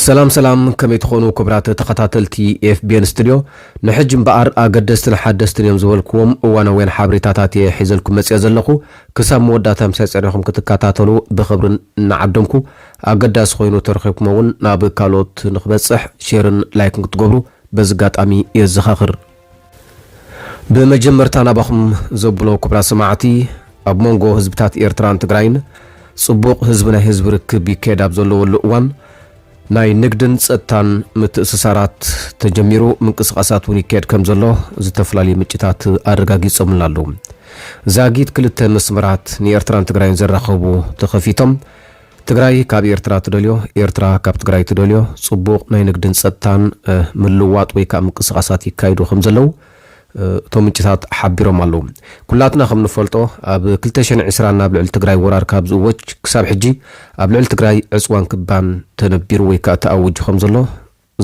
سلام كم يتخونوا كبرات تخطاتلتي اف بي ان ستوديو نحجم بقر اقدستن حدستن يوم زولكم وانا وين حابريتاتاتي حيزلكم مسيا زلخو كسام موداتا مسيسعريخم كتكاتاتلو بخبرن نعبدمكو اقداس خوينو ترخيبكم ون ناب كالوت نخبصح شيرن لايكن كتقبرو بزقات امي يزخاخر بمجمرتانا بخم زبلو كبرا سماعتي اب مونغو هزبتات ايرتران تقراين صبوق هزبنا هزب ركب يكيداب زلو اللقوان ناي نقدن ستان متأسسارات تجميرو من قصقاسات ونكيد كم زلو زتفلالي مجتات أرقاقي صملالو زاقيت كلت مسمرات ني إرتران تقراين زرخوبو تخفيتم تقراي كاب إرترا تدوليو إرترا كاب تقراي تدوليو صبوق ناي نقدن ستان ملوات ويكا من قصقاسات يكايدو خمزلو تومنجታት حبيرهم አለው ኩላትና ከም ንፈልጦ ኣብ 2020 ናብ ልዕል ትግራይ ወራር ካብ ዝወጅ ክሳብ ሕጂ ኣብ ልዕል ትግራይ ዕጽዋን ክባን ተነቢሩ ወይ ከዓ ተኣውጅ ከም ዘሎ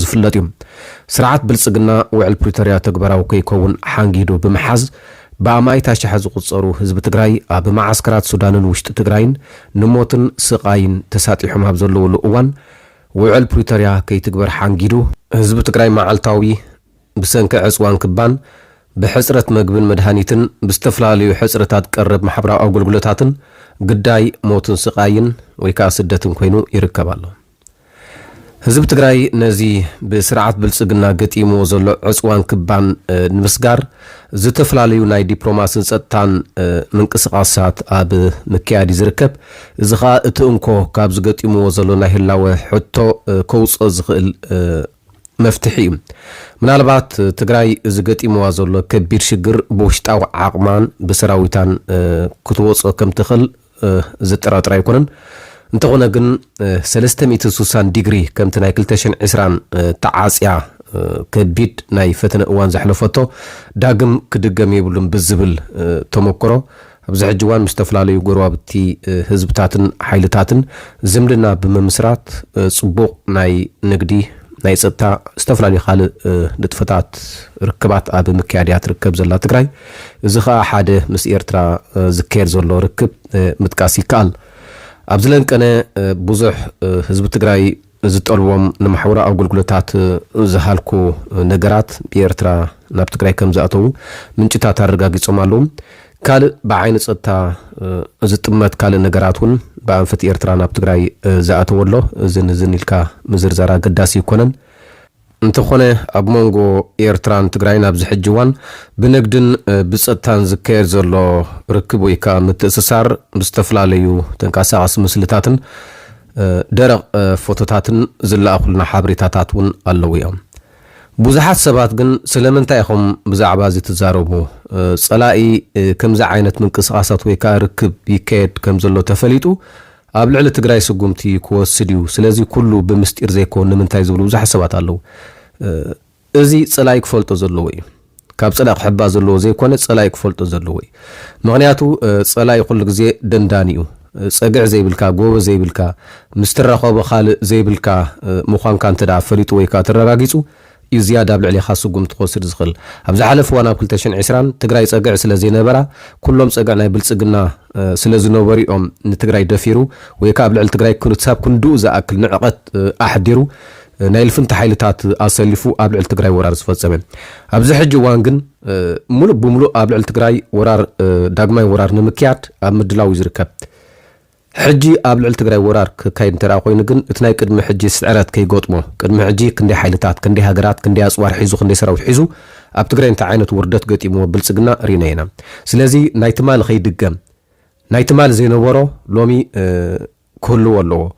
ዝፍለጥ እዩ ስርዓት ብልጽግና ውዕል ፕሪቶሪያ ተግባራዊ ከይከውን ሓንጊዱ ብምሓዝ በአማይታ ሸሓ ዝቁጸሩ ህዝብ ትግራይ ኣብ ማዓስከራት ሱዳንን ውሽጢ ትግራይን ንሞትን ስቃይን ተሳጢሖም ኣብ ዘለውሉ እዋን ውዕል ፕሪቶሪያ ከይትግበር ሓንጊዱ ህዝብ ትግራይ መዓልታዊ ብሰንከ ዕጽዋን ክባን بحسرة مقبل مدهانيتن باستفلاليو حسرتات قرب محبرا أو قلقلتاتن قداي موتن سقاين ويكا سدتن كوينو يركبالو هزب تقراي نزي بسرعات بلسقنا قتيمو زلو عصوان كبان نمسقار زتفلاليو ناي ديبلوماسن ستان من قسقاسات آب مكيادي زركب زخا اتنكو كابز قتيمو زلو ناي هلاوه حتو كوص ازخل مفتحي منالبات تقراي زقتي موازولو كبير شجر بوشتاو عقمان بسراويتان كتوص كم تخل زترات رايكونن انتقونا قن 360 ديجري كم تنايكل تشن عسران تعاسيا كبيد ناي فتن اوان زحلفتو داقم كدقم يبلن بالزبل تموكرو ابزح جوان مستفلالي قروابتي هزبتاتن حيلتاتن زملنا بممسرات صبوق ناي نقدي ناي ستا استفلالي خالق نتفتات ركبات اب مكياديات ركب زلا تግራይ زخا حاده مس إيرترا زكير زلو ركب متكاسي كال ابزلن قنه بوزح حزب تግራይ زطلوم نمحورا او غلغلتات زحالكو نغرات بإيرترا ناب تግራይ كم زاتو منጭታት አረጋግጾማሉ ካል بعين صتا زطمت ካል ነገራቱን በአንፈት ኤርትራ ናብ ትግራይ ዘአተወሎ ዝንዝንልካ ምዝርዘራ ገዳሲ ይኮነን እንተኾነ ኣብ ሞንጎ ኤርትራን ትግራይ ናብ ዝሕጅዋን ብንግድን ብጸጥታን ዝከየድ ዘሎ ርክብ ወይ ከዓ ምትእስሳር ብዝተፈላለዩ ተንቀሳቃሲ ምስልታትን ደረቕ ፎቶታትን ዝለኣኹልና ሓበሬታታትን ኣለዉ እዮም ብዙሓት ሰባት ግን ስለምንታይ ኢኹም ብዛዕባ እዚ ትዛረቡ ጸላኢ ከምዛ ዓይነት ምንቅስቃሳት ወይ ከዓ ርክብ ይከየድ ከም ዘሎ ተፈሊጡ ኣብ ልዕሊ ትግራይ ስጉምቲ ክወስድዩ ስለዚ ኩሉ ብምስጢር ዘይኮን ንምንታይ ዝብሉ ብዙሓት ሰባት ኣለዉ እዚ ጸላኢ ክፈልጦ ዘለዎ እዩ ካብ ጸላኢ ክሕባ ዘለዎ ዘይኮነ ጸላኢ ክፈልጦ ዘለዎ እዩ ምክንያቱ ጸላኢ ኩሉ ግዜ ደንዳኒ እዩ ጸግዕ ዘይብልካ ጎበ ዘይብልካ ምስትራኸበ ካልእ ዘይብልካ ምዃንካ እንተዳ ፈሊጡ ወይ ከዓ ተረጋጊጹ زيادة بالعلي خاصو قمت قوسر زخل أبزا حلف وانا بكل تشن عسران تقراي تقع سلازي نبرا كلهم تقعنا بلتقنا سلازي نوبري نتقراي دفيرو ويكاب العل تقراي كنو تساب كندو زا أكل نعقت أحديرو نايلفن تحيلتات أسلفو قبل العل تقراي ورار صفات زمان أبزا حجي وانقن ملو بملو قبل العل تقراي ورار داقماي ورار نمكيات أمدلاو يزركب حجي قبل العل تقراي ورار كاين ترا خوين قن اتناي قدم حجي سعرات كي قوطمو قدم حجي كندي حيلتات كندي هاجرات كندي أصوار حيزو كندي سراو حيزو اب تقراي انت عينت وردت قطيمو بلصقنا رينينا سلازي نايتمال خي دقم نايتمال زينورو لومي كله ولو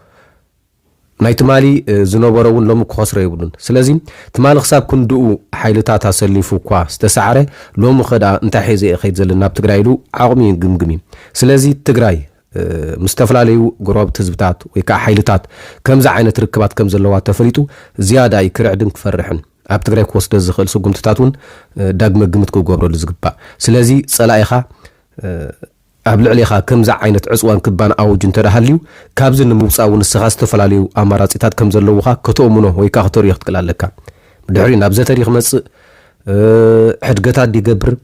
نايتمالي زنوبرون لوم كخسر يبلون سلازي تمال حساب كندو حيلتات اسلفو كوا استسعره لوم خدا انت حيزي خيت زلنا بتقرايلو عقمي قمقمي سلازي تقراي مستفلاليو قراب تزبطات ويكا حيلتات كمزا عينت ركبات كمزا اللوات تفليتو زيادة يكرعدن كفرحن اب تقراي كوست زخل سو قمتتاتون داقم قمتكو قبرو لزقبا سلازي صلايخا اب لعليخا كمزا عينت عصوان كبان اوجن ترهاليو كابزن موصاون السخاس تفلاليو اماراتيتات كمزا اللوخا كتومنو ويكا خطور يختقل لك بدحرين ابزا تاريخ مس حدقتات دي قبر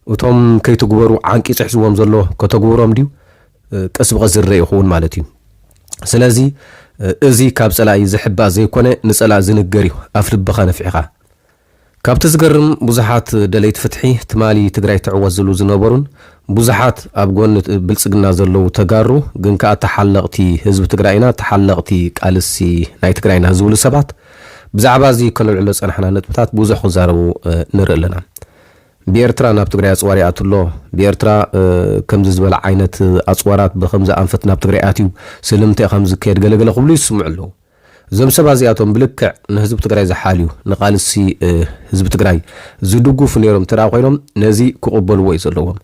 وتوم كي تقبرو عنكي صحزوهم زلو كتقبروهم ديو كسب غزر يخون مالتي سلازي እዚ ካብ ጸላኢ ዝሕባ ዘይኮነ ንጸላ ዝንገር እዩ ኣፍልብኻ ነፍዒኻ ካብቲ ዝገርም ብዙሓት ደለይቲ ፍትሒ ትማሊ ትግራይ ትዕወት ዝሉ ዝነበሩን ብዙሓት ኣብ ጎኒ ብልጽግና ዘለዉ ተጋሩ ግን ከዓ ተሓለቕቲ ህዝቢ ትግራይና ተሓለቕቲ ቃልሲ ናይ ትግራይና ዝብሉ ሰባት ብዛዕባ እዚ ከነልዕሎ ጸናሕና ነጥብታት ብዙሕ ክዛረቡ ንርኢ ኣለና ብኤርትራ ናብ ትግራይ ኣጽዋር ኣትሎ ብኤርትራ ከምዚ ዝበለ ዓይነት ኣጽዋራት ብከምዚ ኣንፈት ናብ ትግራይ ኣትዩ ስለምንታይ ከምዚ ከይድ ገለገለ ክብሉ ይስምዑ ኣለዉ እዞም ሰባት እዚኣቶም ብልክዕ ንህዝቢ ትግራይ ዝሓልዩ ንቃልሲ ህዝቢ ትግራይ ዝድጉፉ ነይሮም ተራ ኮይኖም ነዚ ክቕበልዎ እዩ ዘለዎም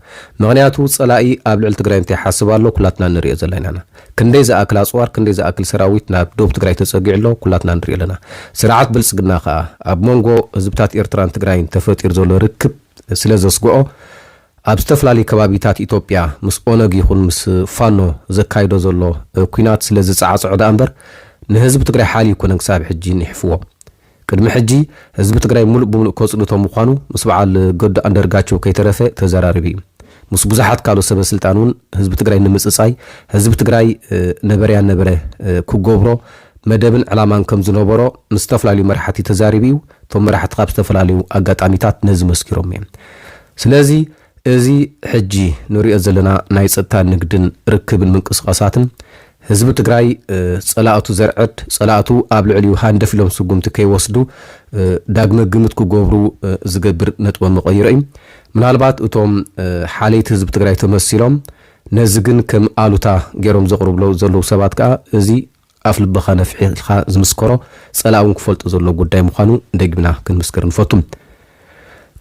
ምክንያቱ ጸላኢ ኣብ ልዕሊ ትግራይ እንታይ ሓስብ ኣሎ ኩላትና ንሪኦ ዘለና ክንደይ ዝኣክል ኣጽዋር ክንደይ ዝኣክል ሰራዊት ናብ ደቡብ ትግራይ ተጸጊዑ ኣሎ ኩላትና ንሪኦ ኣለና ስርዓት ብልጽግና ከዓ ኣብ መንጎ ህዝብታት ኤርትራን ትግራይን ተፈጢሩ ዘሎ ርክብ ስለ ዘስግኦ ኣብ ዝተፈላለዩ ከባቢታት ኢትዮጵያ ምስ ኦነግ ይኹን ምስ ፋኖ ዘካይዶ ዘሎ ኩናት ስለ ዝፀዓፅዑ ዳ እምበር ንህዝቢ ትግራይ ሓሊ ይኮነን ክሳብ ሕጂ ንሕፍዎ ቅድሚ ሕጂ ህዝቢ ትግራይ ሙሉእ ብምሉእ ከጽልቶ ምዃኑ ምስ በዓል ገዱ ኣንደርጋቸው ከይተረፈ ተዘራሪቡ እዩ ምስ ብዙሓት ካልኦት ሰበስልጣን እውን ህዝቢ ትግራይ ንምጽጻይ ህዝቢ ትግራይ ነበርያ ነበረ ክገብሮ መደብን ዕላማን ከም ዝነበሮ ምስ ዝተፈላለዩ መራሕቲ ተዛሪቡ እዩ ቶም መራሕቲ ካብ ዝተፈላለዩ ኣጋጣሚታት ነዚ መስኪሮም እዮም ስለዚ እዚ ሕጂ ንሪኦ ዘለና ናይ ጸጥታ ንግድን ርክብን ምንቅስቓሳትን ህዝቢ ትግራይ ጸላእቱ ዘርዕድ ጸላእቱ ኣብ ልዕሊኡ ሃንደፍ ኢሎም ስጉምቲ ከይወስዱ ዳግመ ግምት ክገብሩ ዝገብር ነጥቦ መቐይሮ እዩ ምናልባት እቶም ሓለይቲ ህዝቢ ትግራይ ተመሲሎም ነዚ ግን ከም ኣሉታ ገይሮም ዘቕርብሎ ዘለዉ ሰባት ከዓ እዚ ኣፍ ልብኻ ነፍዒልካ ዝምስከሮ ጸላእውን ክፈልጡ ዘሎ ጉዳይ ምዃኑ ደግምና ክንምስክር ንፈቱም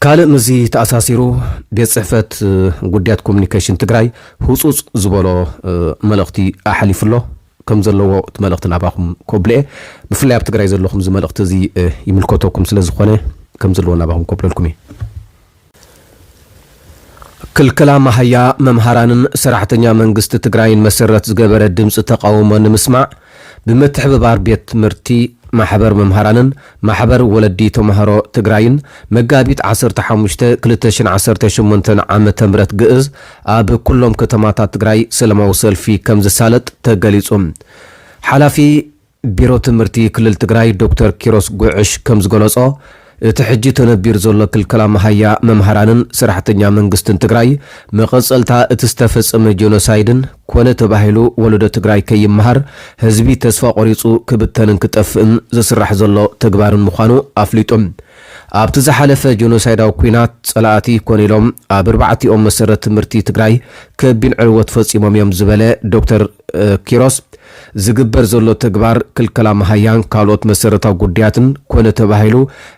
ካልእ ምዚ ተኣሳሲሩ ቤት ጽሕፈት ጉዳያት ኮሙኒኬሽን ትግራይ ህጹጽ ዝበሎ መልእኽቲ ኣሓሊፉሎ ከም ዘለዎ እቲ መልእኽቲ ናባኹም ኮብልአ ብፍላይ ኣብ ትግራይ ዘለኹም እዚ መልእኽቲ እዚ ይምልከተኩም ስለ ዝኾነ ከም ዘለዎ ናባኹም ኮብለልኩም እየ ክልከላ ማህያ መምሃራንን ሰራሕተኛ መንግስቲ ትግራይን መሰረት ዝገበረ ድምፂ ተቃውሞ ንምስማዕ ብምትሕብባር ቤት ትምህርቲ ማሕበር መምሃራንን ማሕበር ወለዲ ተምሃሮ ትግራይን መጋቢት 15 2018 ዓመተ ምህረት ግዕዝ ኣብ ኩሎም ከተማታት ትግራይ ሰላማዊ ሰልፊ ከም ዝሳለጥ ተገሊጹ ሓላፊ ቢሮ ትምህርቲ ክልል ትግራይ ዶክተር ኪሮስ ጉዕሽ ከም ዝገለጾ እቲ ሕጂ ተነቢር ዘሎ ክልከላ ማህያ መምሃራንን ሰራሕተኛ መንግስትን ትግራይ መቐጸልታ እቲ ዝተፈጸመ ጄኖሳይድን ኮነ ተባሂሉ ወለዶ ትግራይ ከይመሃር ህዝቢ ተስፋ ቆሪጹ ክብተንን ክጠፍእን ዝስራሕ ዘሎ ተግባርን ምዃኑ ኣፍሊጦም ኣብቲ ዝሓለፈ ጄኖሳይዳዊ ኩናት ጸላእቲ ኮነ ኢሎም ኣብ ኣርባዕቲኦም መሰረት ትምህርቲ ትግራይ ከቢን ዕልወት ፈጺሞም እዮም ዝበለ ዶክተር ኪሮስ ዝግበር ዘሎ ተግባር ክልከላ ማህያን ካልኦት መሰረታዊ ጉዳያትን ኮነ ተባሂሉ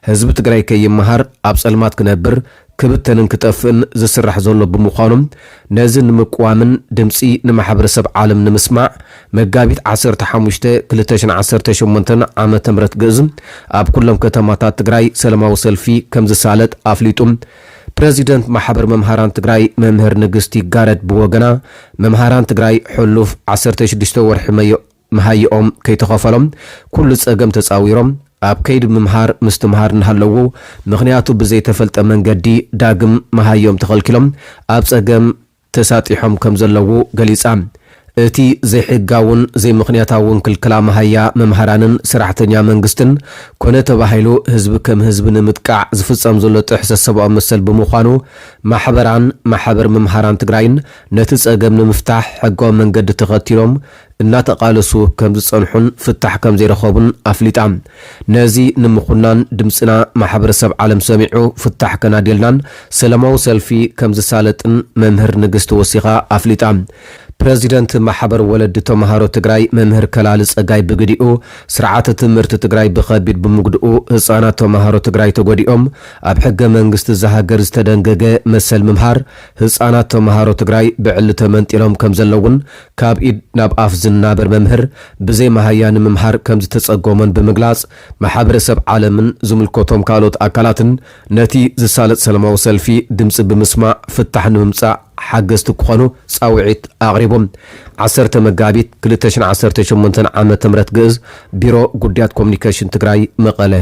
ህዝቢ ትግራይ ከይመሃር ኣብ ጸልማት ክነብር ክብተንን ክጠፍእን ዝስራሕ ዘሎ ብምዃኖም ነዚ ንምቅዋምን ድምፂ ንማሕበረሰብ ዓለም ንምስማዕ መጋቢት 15 2018 ዓመተ ምህረት ግዕዝ ኣብ ኩሎም ከተማታት ትግራይ ሰላማዊ ሰልፊ ከም ዝሳለጥ ኣፍሊጡም ፕሬዚደንት ማሕበር መምሃራን ትግራይ መምህር ንግስቲ ጋረድ ብወገና መምሃራን ትግራይ ሕሉፍ 16 ወርሒ መሃይኦም ከይተኸፈሎም ኩሉ ጸገም ተጻዊሮም ኣብ ከይድ ምምሃር ምስትምሃር እንሃለዉ ምኽንያቱ ብዘይተፈልጠ መንገዲ ዳግም መሃዮም ተኸልኪሎም ኣብ ጸገም ተሳጢሖም ከም ዘለዉ ገሊጻ እቲ ዘይሕጋውን ዘይምኽንያታውን ክልከላ ማህያ መምሃራንን ሰራሕተኛ መንግስትን ኮነ ተባሂሉ ህዝቢ ከም ህዝቢ ንምጥቃዕ ዝፍጸም ዘሎ ጥሕሰት ሰብኣዊ መሰል ብምዃኑ ማሕበር መምሃራን ትግራይን ነቲ ጸገም ንምፍታሕ ሕጋዊ መንገዲ ተኸቲሎም እናተቃለሱ ከም ዝጸንሑን ፍታሕ ከም ዘይረኸቡን ኣፍሊጣ ነዚ ንምኹናን ድምፅና ማሕበረሰብ ዓለም ሰሚዑ ፍታሕ ከናዴልናን ሰላማዊ ሰልፊ ከም ዝሳለጥን መምህር ንግስቲ ወሲኻ ኣፍሊጣ ፕሬዚደንት ማሕበር ወለዲ ተምሃሮ ትግራይ መምህር ከላሊ ጸጋይ ብግዲኡ ስርዓተ ትምህርቲ ትግራይ ብኸቢድ ብምግድኡ ህፃናት ተምሃሮ ትግራይ ተጎዲኦም ኣብ ሕገ መንግስቲ ዝሃገር ዝተደንገገ መሰል ምምሃር ህፃናት ተምሃሮ ትግራይ ብዕሊ ተመንጢሎም ከም ዘለውን ካብ ኢድ ናብ ኣፍ ዝናበር መምህር ብዘይ ማህያ ንምምሃር ከም ዝተጸጎመን ብምግላጽ ማሕበረሰብ ዓለምን ዝምልከቶም ካልኦት ኣካላትን ነቲ ዝሳለጥ ሰላማዊ ሰልፊ ድምፂ ብምስማዕ ፍታሕ ንምምጻእ ሓገዝቲ ክኾኑ ጻውዒት ኣቕሪቦም 10 መጋቢት 2018 ዓመተ ምህረት ግዕዝ ቢሮ ጉዳያት ኮሙኒኬሽን ትግራይ መቐለ